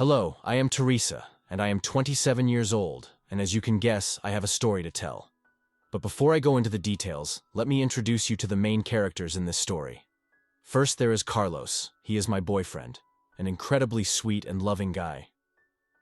Hello, I am Teresa, and I am 27 years old, and as you can guess, I have a story to tell. But before I go into the details, let me introduce you to the main characters in this story. First, there is Carlos. He is my boyfriend, an incredibly sweet and loving guy.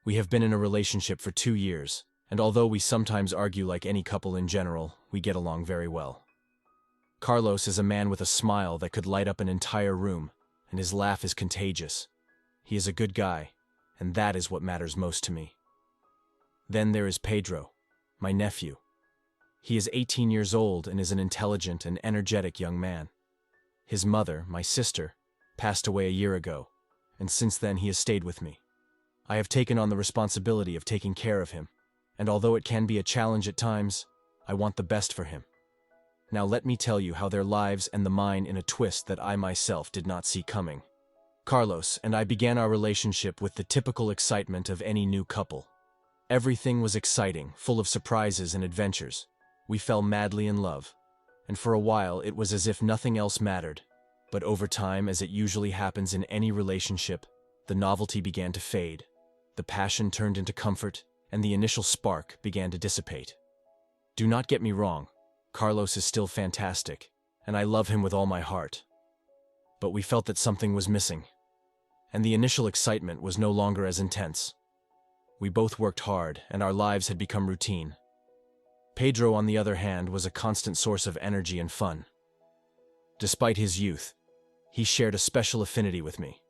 We have been in a relationship for 2 years, and although we sometimes argue like any couple in general, we get along very well. Carlos is a man with a smile that could light up an entire room, and his laugh is contagious. He is a good guy, and that is what matters most to me. Then there is Pedro, my nephew. He is 18 years old and is an intelligent and energetic young man. His mother, my sister, passed away a year ago, and since then he has stayed with me. I have taken on the responsibility of taking care of him, and although it can be a challenge at times, I want the best for him. Now let me tell you how their lives and the mine in a twist that I myself did not see coming. Carlos and I began our relationship with the typical excitement of any new couple. Everything was exciting, full of surprises and adventures. We fell madly in love, and for a while it was as if nothing else mattered. But over time, as it usually happens in any relationship, the novelty began to fade, the passion turned into comfort, and the initial spark began to dissipate. Do not get me wrong, Carlos is still fantastic, and I love him with all my heart. But we felt that something was missing, and the initial excitement was no longer as intense. We both worked hard, and our lives had become routine. Pedro, on the other hand, was a constant source of energy and fun. Despite his youth, he shared a special affinity with me.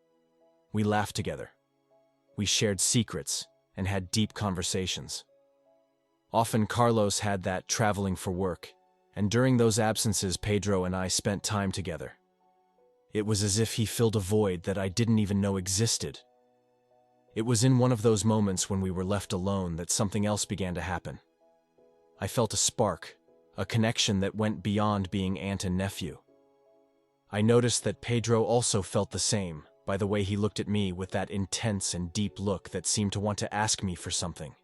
We laughed together. We shared secrets and had deep conversations. Often Carlos had that traveling for work, and during those absences Pedro and I spent time together. It was as if he filled a void that I didn't even know existed. It was in one of those moments when we were left alone that something else began to happen. I felt a spark, a connection that went beyond being aunt and nephew. I noticed that Pedro also felt the same, by the way he looked at me with that intense and deep look that seemed to want to ask me for something.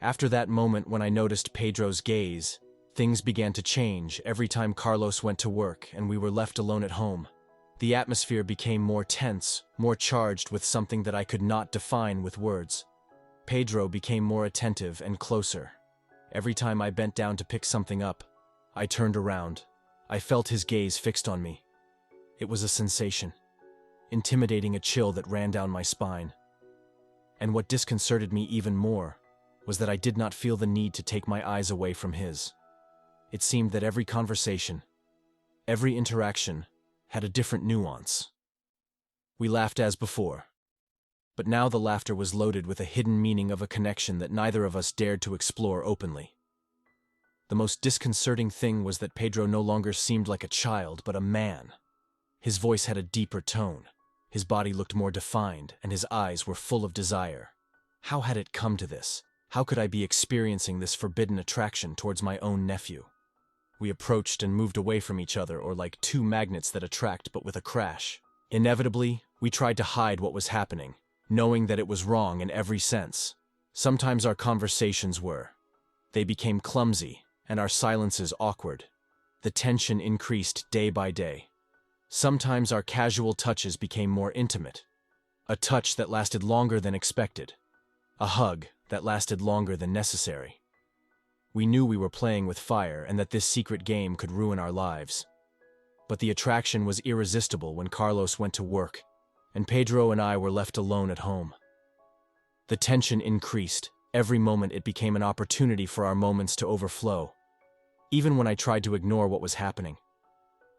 After that moment when I noticed Pedro's gaze, things began to change every time Carlos went to work and we were left alone at home. The atmosphere became more tense, more charged with something that I could not define with words. Pedro became more attentive and closer. Every time I bent down to pick something up, I turned around. I felt his gaze fixed on me. It was a sensation, intimidating, a chill that ran down my spine. And what disconcerted me even more was that I did not feel the need to take my eyes away from his. It seemed that every conversation, every interaction, had a different nuance. We laughed as before, but now the laughter was loaded with a hidden meaning of a connection that neither of us dared to explore openly. The most disconcerting thing was that Pedro no longer seemed like a child, but a man. His voice had a deeper tone, his body looked more defined, and his eyes were full of desire. How had it come to this? How could I be experiencing this forbidden attraction towards my own nephew? We approached and moved away from each other, or like two magnets that attract but with a crash. Inevitably, we tried to hide what was happening, knowing that it was wrong in every sense. Sometimes our conversations were. They became clumsy, and our silences awkward. The tension increased day by day. Sometimes our casual touches became more intimate. A touch that lasted longer than expected. A hug that lasted longer than necessary. We knew we were playing with fire and that this secret game could ruin our lives. But the attraction was irresistible when Carlos went to work, and Pedro and I were left alone at home. The tension increased. Every moment it became an opportunity for our moments to overflow. Even when I tried to ignore what was happening,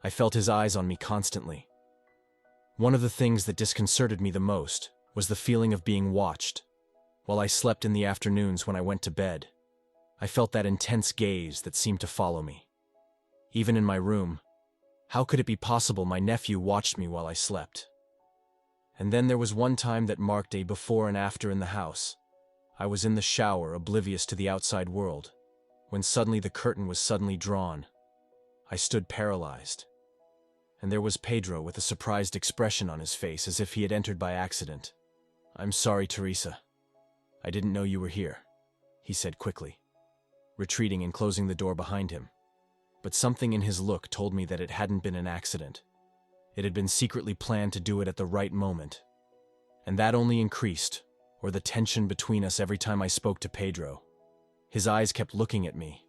I felt his eyes on me constantly. One of the things that disconcerted me the most was the feeling of being watched. While I slept in the afternoons when I went to bed, I felt that intense gaze that seemed to follow me. Even in my room, how could it be possible my nephew watched me while I slept? And then there was one time that marked a before and after in the house. I was in the shower, oblivious to the outside world, when suddenly the curtain was suddenly drawn. I stood paralyzed. And there was Pedro with a surprised expression on his face, as if he had entered by accident. "I'm sorry, Teresa. I didn't know you were here," he said quickly, retreating and closing the door behind him. But something in his look told me that it hadn't been an accident. It had been secretly planned to do it at the right moment. And that only increased, or the tension between us every time I spoke to Pedro. His eyes kept looking at me,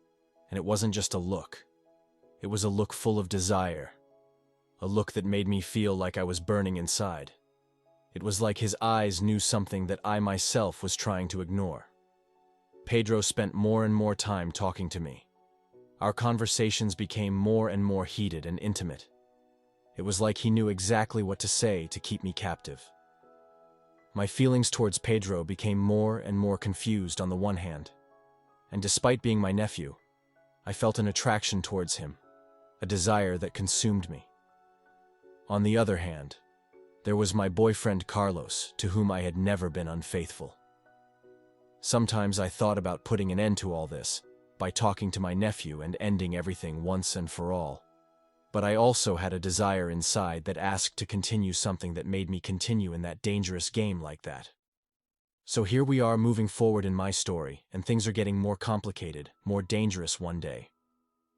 and it wasn't just a look. It was a look full of desire, a look that made me feel like I was burning inside. It was like his eyes knew something that I myself was trying to ignore. Pedro spent more and more time talking to me. Our conversations became more and more heated and intimate. It was like he knew exactly what to say to keep me captive. My feelings towards Pedro became more and more confused on the one hand, and despite being my nephew, I felt an attraction towards him, a desire that consumed me. On the other hand, there was my boyfriend Carlos, to whom I had never been unfaithful. Sometimes I thought about putting an end to all this by talking to my nephew and ending everything once and for all. But I also had a desire inside that asked to continue something that made me continue in that dangerous game like that. So here we are moving forward in my story, and things are getting more complicated, more dangerous one day.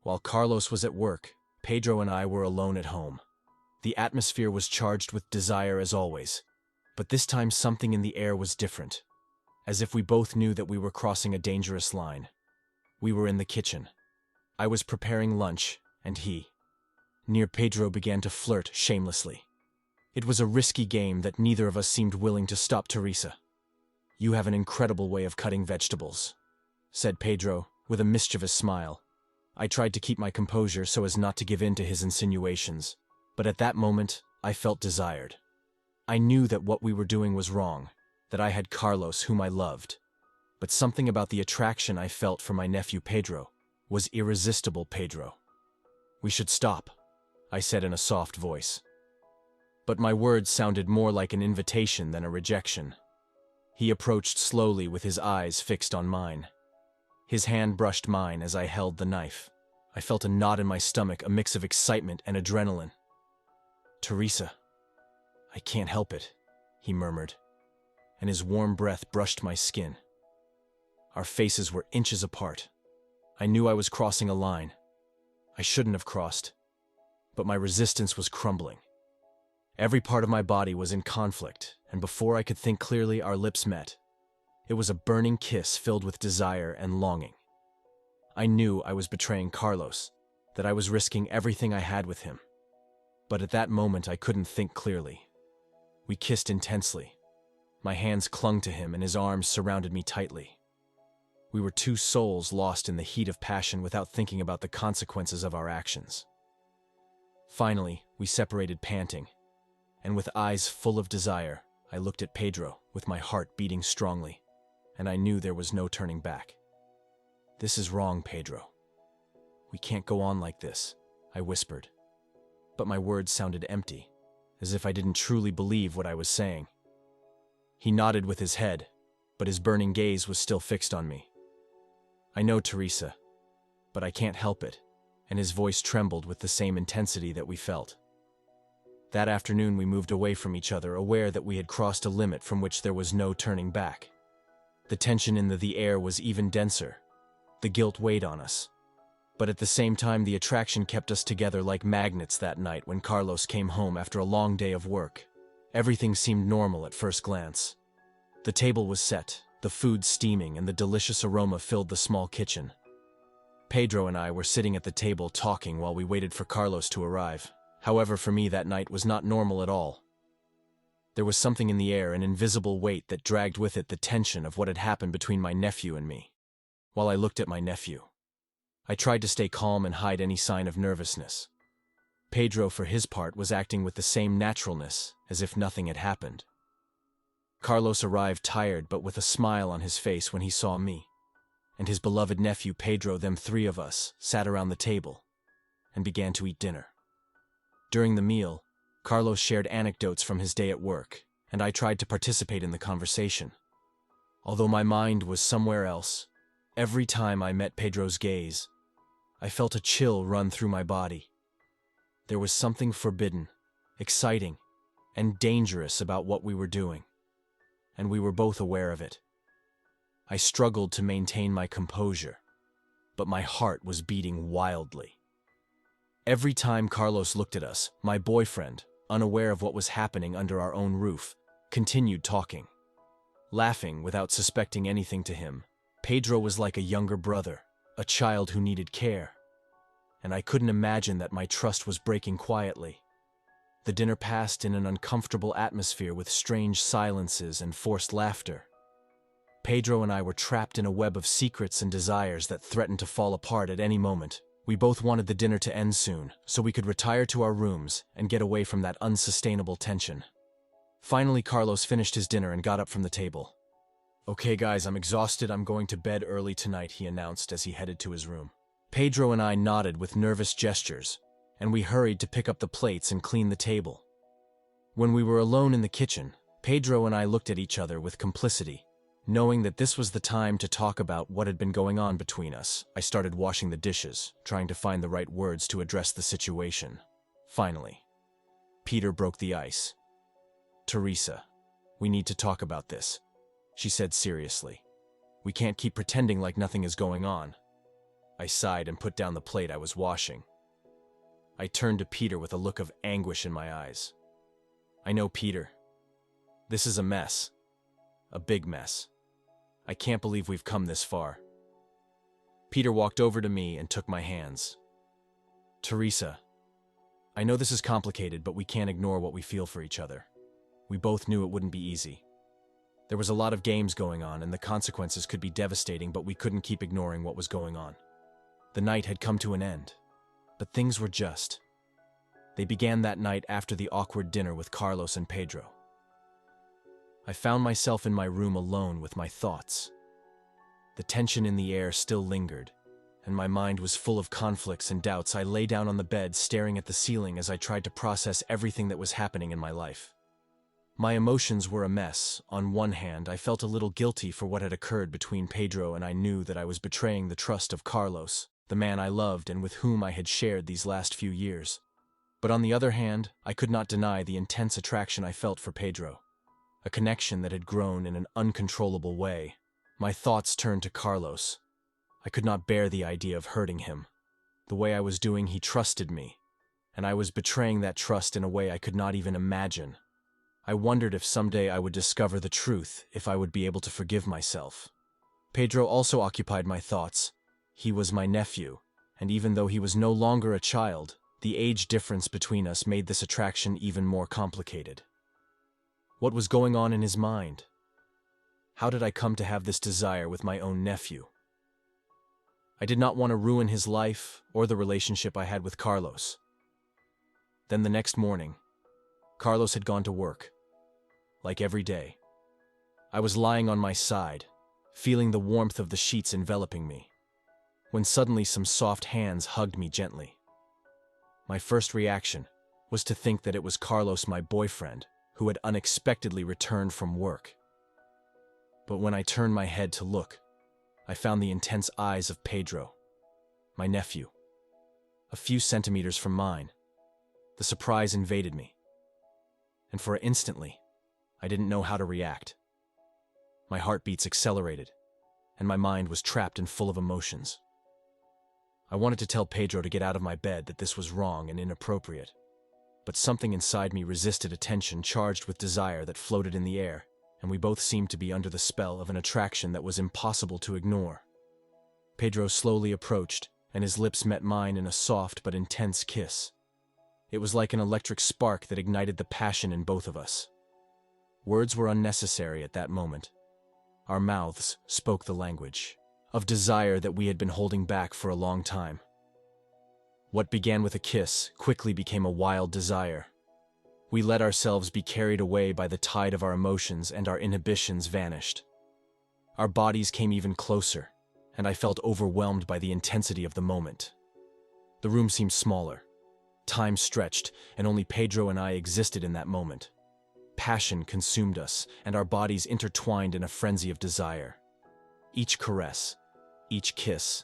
While Carlos was at work, Pedro and I were alone at home. The atmosphere was charged with desire as always, but this time something in the air was different, as if we both knew that we were crossing a dangerous line. We were in the kitchen. I was preparing lunch, and he, near Pedro, began to flirt shamelessly. It was a risky game that neither of us seemed willing to stop. "Teresa, you have an incredible way of cutting vegetables," said Pedro, with a mischievous smile. I tried to keep my composure so as not to give in to his insinuations, but at that moment, I felt desired. I knew that what we were doing was wrong, that I had Carlos, whom I loved, but something about the attraction I felt for my nephew Pedro was irresistible. "Pedro, we should stop," I said in a soft voice. But my words sounded more like an invitation than a rejection. He approached slowly with his eyes fixed on mine. His hand brushed mine as I held the knife. I felt a knot in my stomach, a mix of excitement and adrenaline. "Teresa, I can't help it," he murmured, and his warm breath brushed my skin. Our faces were inches apart. I knew I was crossing a line. I shouldn't have crossed, but my resistance was crumbling. Every part of my body was in conflict, and before I could think clearly, our lips met. It was a burning kiss filled with desire and longing. I knew I was betraying Carlos, that I was risking everything I had with him. But at that moment, I couldn't think clearly. We kissed intensely. My hands clung to him and his arms surrounded me tightly. We were two souls lost in the heat of passion without thinking about the consequences of our actions. Finally, we separated panting, and with eyes full of desire, I looked at Pedro with my heart beating strongly, and I knew there was no turning back. "This is wrong, Pedro. We can't go on like this," I whispered. But my words sounded empty, as if I didn't truly believe what I was saying. He nodded with his head, but his burning gaze was still fixed on me. "I know, Teresa, but I can't help it," and his voice trembled with the same intensity that we felt. That afternoon we moved away from each other, aware that we had crossed a limit from which there was no turning back. The tension in the air was even denser. The guilt weighed on us. But at the same time, the attraction kept us together like magnets. That night, when Carlos came home after a long day of work, everything seemed normal at first glance. The table was set, the food steaming, and the delicious aroma filled the small kitchen. Pedro and I were sitting at the table talking while we waited for Carlos to arrive. However, for me that night was not normal at all. There was something in the air, an invisible weight that dragged with it the tension of what had happened between my nephew and me. While I looked at my nephew, I tried to stay calm and hide any sign of nervousness. Pedro, for his part, was acting with the same naturalness, as if nothing had happened. Carlos arrived tired but with a smile on his face when he saw me, and his beloved nephew Pedro. Them three of us sat around the table and began to eat dinner. During the meal, Carlos shared anecdotes from his day at work, and I tried to participate in the conversation. Although my mind was somewhere else, every time I met Pedro's gaze, I felt a chill run through my body. There was something forbidden, exciting, and dangerous about what we were doing, and we were both aware of it. I struggled to maintain my composure, but my heart was beating wildly. Every time Carlos looked at us, my boyfriend, unaware of what was happening under our own roof, continued talking, laughing without suspecting anything to him. Pedro was like a younger brother, a child who needed care. And I couldn't imagine that my trust was breaking quietly. The dinner passed in an uncomfortable atmosphere with strange silences and forced laughter. Pedro and I were trapped in a web of secrets and desires that threatened to fall apart at any moment. We both wanted the dinner to end soon, so we could retire to our rooms and get away from that unsustainable tension. Finally, Carlos finished his dinner and got up from the table. "Okay guys, I'm exhausted. I'm going to bed early tonight," he announced as he headed to his room. Pedro and I nodded with nervous gestures, and we hurried to pick up the plates and clean the table. When we were alone in the kitchen, Pedro and I looked at each other with complicity. Knowing that this was the time to talk about what had been going on between us, I started washing the dishes, trying to find the right words to address the situation. Finally, Peter broke the ice. "Teresa, we need to talk about this," she said seriously. "We can't keep pretending like nothing is going on." I sighed and put down the plate I was washing. I turned to Peter with a look of anguish in my eyes. "I know, Peter. This is a mess. A big mess. I can't believe we've come this far." Peter walked over to me and took my hands. "Teresa, I know this is complicated, but we can't ignore what we feel for each other. We both knew it wouldn't be easy. There was a lot of games going on, and the consequences could be devastating, but we couldn't keep ignoring what was going on. The night had come to an end, but things were just. They began that night after the awkward dinner with Carlos and Pedro. I found myself in my room alone with my thoughts. The tension in the air still lingered, and my mind was full of conflicts and doubts. I lay down on the bed, staring at the ceiling as I tried to process everything that was happening in my life. My emotions were a mess. On one hand, I felt a little guilty for what had occurred between Pedro, and I knew that I was betraying the trust of Carlos, the man I loved and with whom I had shared these last few years. But on the other hand, I could not deny the intense attraction I felt for Pedro, a connection that had grown in an uncontrollable way. My thoughts turned to Carlos. I could not bear the idea of hurting him. The way I was doing, he trusted me, and I was betraying that trust in a way I could not even imagine. I wondered if someday I would discover the truth, if I would be able to forgive myself. Pedro also occupied my thoughts. He was my nephew, and even though he was no longer a child, the age difference between us made this attraction even more complicated. What was going on in his mind? How did I come to have this desire with my own nephew? I did not want to ruin his life or the relationship I had with Carlos. Then the next morning, Carlos had gone to work. Like every day, I was lying on my side, feeling the warmth of the sheets enveloping me, when suddenly some soft hands hugged me gently. My first reaction was to think that it was Carlos, my boyfriend, who had unexpectedly returned from work. But when I turned my head to look, I found the intense eyes of Pedro, my nephew, a few centimeters from mine. The surprise invaded me, and for instantly, I didn't know how to react. My heartbeats accelerated, and my mind was trapped and full of emotions. I wanted to tell Pedro to get out of my bed, that this was wrong and inappropriate. But something inside me resisted a tension charged with desire that floated in the air, and we both seemed to be under the spell of an attraction that was impossible to ignore. Pedro slowly approached, and his lips met mine in a soft but intense kiss. It was like an electric spark that ignited the passion in both of us. Words were unnecessary at that moment. Our mouths spoke the language of desire that we had been holding back for a long time. What began with a kiss quickly became a wild desire. We let ourselves be carried away by the tide of our emotions, and our inhibitions vanished. Our bodies came even closer, and I felt overwhelmed by the intensity of the moment. The room seemed smaller. Time stretched, and only Pedro and I existed in that moment. Passion consumed us, and our bodies intertwined in a frenzy of desire. Each caress, each kiss,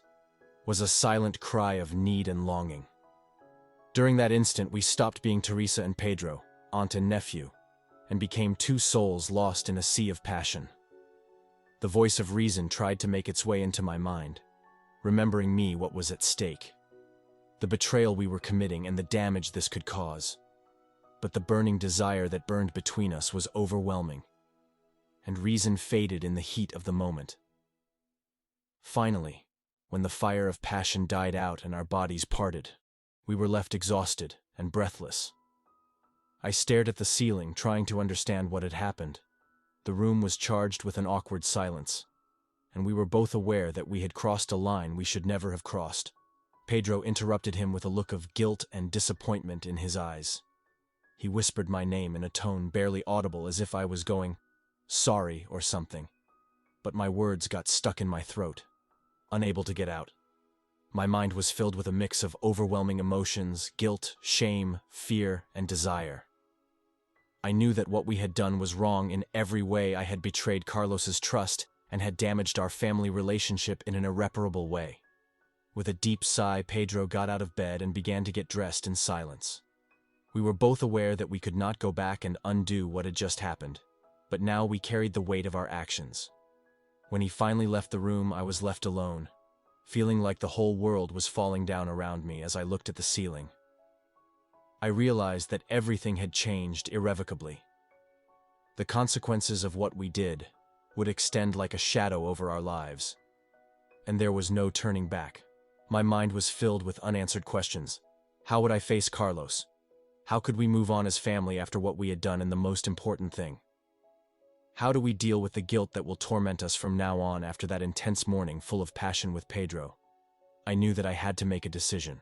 was a silent cry of need and longing. During that instant, we stopped being Teresa and Pedro, aunt and nephew, and became two souls lost in a sea of passion. The voice of reason tried to make its way into my mind, remembering me what was at stake, the betrayal we were committing and the damage this could cause. but the burning desire that burned between us was overwhelming, and reason faded in the heat of the moment. Finally, when the fire of passion died out and our bodies parted, we were left exhausted and breathless. I stared at the ceiling, trying to understand what had happened. The room was charged with an awkward silence, and we were both aware that we had crossed a line we should never have crossed. Pedro interrupted him with a look of guilt and disappointment in his eyes. He whispered my name in a tone barely audible, as if I was going, "Sorry" or something. But my words got stuck in my throat, unable to get out. My mind was filled with a mix of overwhelming emotions: guilt, shame, fear, and desire. I knew that what we had done was wrong in every way. I had betrayed Carlos's trust and had damaged our family relationship in an irreparable way. With a deep sigh, Pedro got out of bed and began to get dressed in silence. We were both aware that we could not go back and undo what had just happened, but now we carried the weight of our actions. When he finally left the room, I was left alone, feeling like the whole world was falling down around me as I looked at the ceiling. I realized that everything had changed irrevocably. The consequences of what we did would extend like a shadow over our lives, and there was no turning back. My mind was filled with unanswered questions. How would I face Carlos? How could we move on as family after what we had done? And the most important thing, how do we deal with the guilt that will torment us from now on after that intense morning full of passion with Pedro? I knew that I had to make a decision.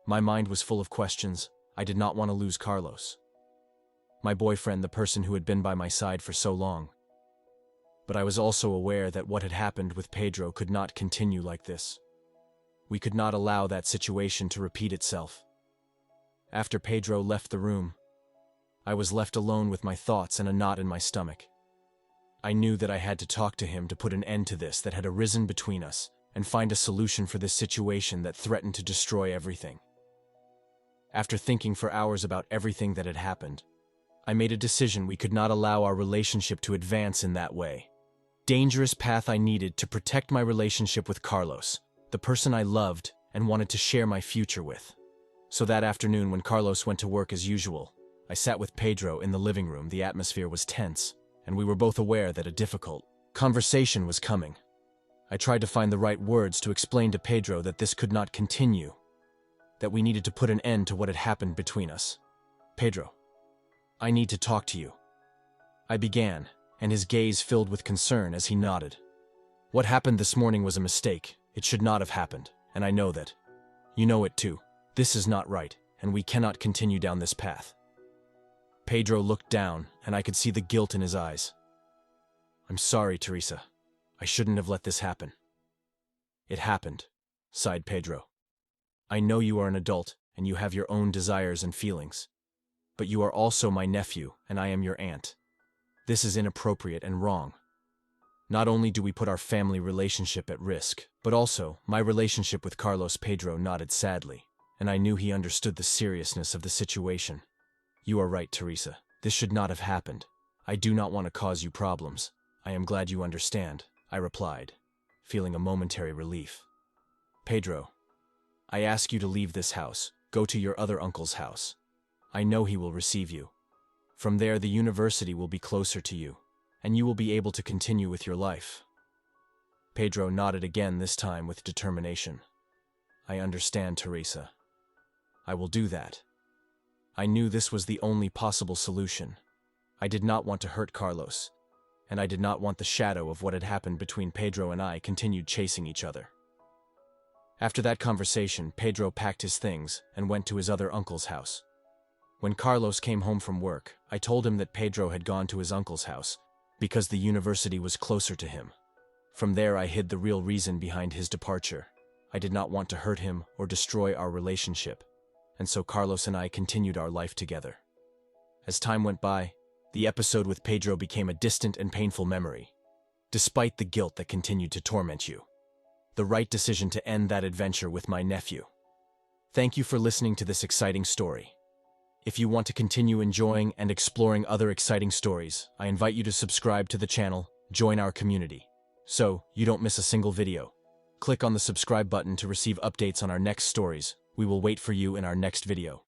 My mind was full of questions. I did not want to lose Carlos, my boyfriend, the person who had been by my side for so long. But I was also aware that what had happened with Pedro could not continue like this. We could not allow that situation to repeat itself. After Pedro left the room, I was left alone with my thoughts and a knot in my stomach. I knew that I had to talk to him to put an end to this that had arisen between us and find a solution for this situation that threatened to destroy everything. After thinking for hours about everything that had happened, I made a decision. We could not allow our relationship to advance in that way. Dangerous path I needed to protect my relationship with Carlos, the person I loved and wanted to share my future with. So that afternoon, when Carlos went to work as usual, I sat with Pedro in the living room. The atmosphere was tense, and we were both aware that a difficult conversation was coming. I tried to find the right words to explain to Pedro that this could not continue, that we needed to put an end to what had happened between us. "Pedro, I need to talk to you," I began, and his gaze filled with concern as he nodded. "What happened this morning was a mistake. It should not have happened, and I know that. You know it too. This is not right, and we cannot continue down this path." Pedro looked down, and I could see the guilt in his eyes. "I'm sorry, Teresa. I shouldn't have let this happen." "It happened," sighed Pedro. "I know you are an adult, and you have your own desires and feelings. But you are also my nephew, and I am your aunt. This is inappropriate and wrong. Not only do we put our family relationship at risk, but also my relationship with Carlos." Pedro nodded sadly, and I knew he understood the seriousness of the situation. "You are right, Teresa. This should not have happened. I do not want to cause you problems. I am glad you understand," I replied, feeling a momentary relief. "Pedro, I ask you to leave this house. Go to your other uncle's house. I know he will receive you. From there, the university will be closer to you, and you will be able to continue with your life." Pedro nodded again, this time with determination. "I understand, Teresa. I will do that." I knew this was the only possible solution. I did not want to hurt Carlos, and I did not want the shadow of what had happened between Pedro and I continued chasing each other. After that conversation, Pedro packed his things and went to his other uncle's house. When Carlos came home from work, I told him that Pedro had gone to his uncle's house because the university was closer to him. From there, I hid the real reason behind his departure. I did not want to hurt him or destroy our relationship, and so Carlos and I continued our life together. As time went by, the episode with Pedro became a distant and painful memory, despite the guilt that continued to torment you. The right decision to end that adventure with my nephew. Thank you for listening to this exciting story. If you want to continue enjoying and exploring other exciting stories, I invite you to subscribe to the channel, join our community, so you don't miss a single video. Click on the subscribe button to receive updates on our next stories. We will wait for you in our next video.